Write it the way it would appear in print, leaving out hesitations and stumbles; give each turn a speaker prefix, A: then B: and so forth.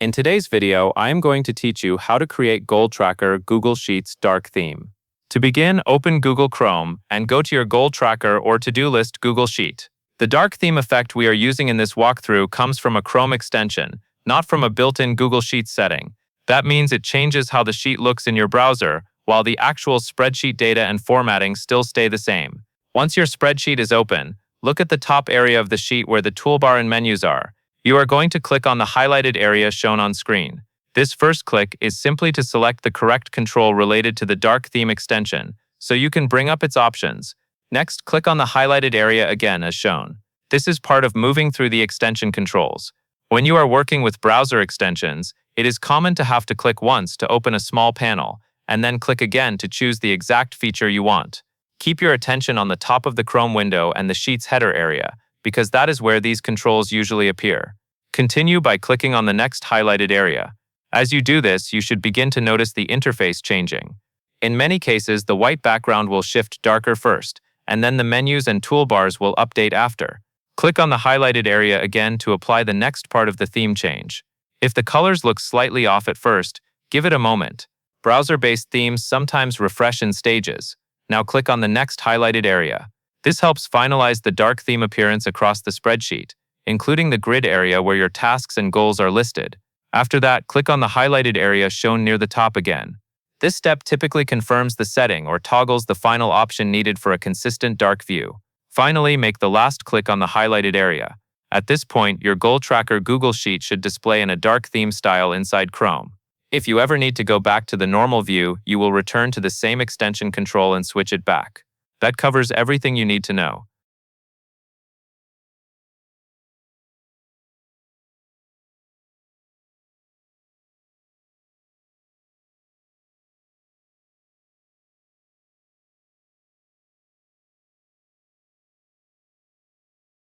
A: In today's video, I am going to teach you how to create Goal Tracker Google Sheets dark theme. To begin, open Google Chrome and go to your Goal Tracker or to-do list Google Sheet. The dark theme effect we are using in this walkthrough comes from a Chrome extension, not from a built-in Google Sheets setting. That means it changes how the sheet looks in your browser, while the actual spreadsheet data and formatting still stay the same. Once your spreadsheet is open, look at the top area of the sheet where the toolbar and menus are. You are going to click on the highlighted area shown on screen. This first click is simply to select the correct control related to the dark theme extension, so you can bring up its options. Next, click on the highlighted area again as shown. This is part of moving through the extension controls. When you are working with browser extensions, it is common to have to click once to open a small panel, and then click again to choose the exact feature you want. Keep your attention on the top of the Chrome window and the sheet's header area, because that is where these controls usually appear. Continue by clicking on the next highlighted area. As you do this, you should begin to notice the interface changing. In many cases, the white background will shift darker first, and then the menus and toolbars will update after. Click on the highlighted area again to apply the next part of the theme change. If the colors look slightly off at first, give it a moment. Browser-based themes sometimes refresh in stages. Now click on the next highlighted area. This helps finalize the dark theme appearance across the spreadsheet, including the grid area where your tasks and goals are listed. After that, click on the highlighted area shown near the top again. This step typically confirms the setting or toggles the final option needed for a consistent dark view. Finally, make the last click on the highlighted area. At this point, your Goal Tracker Google Sheet should display in a dark theme style inside Chrome. If you ever need to go back to the normal view, you will return to the same extension control and switch it back. That covers everything you need to know.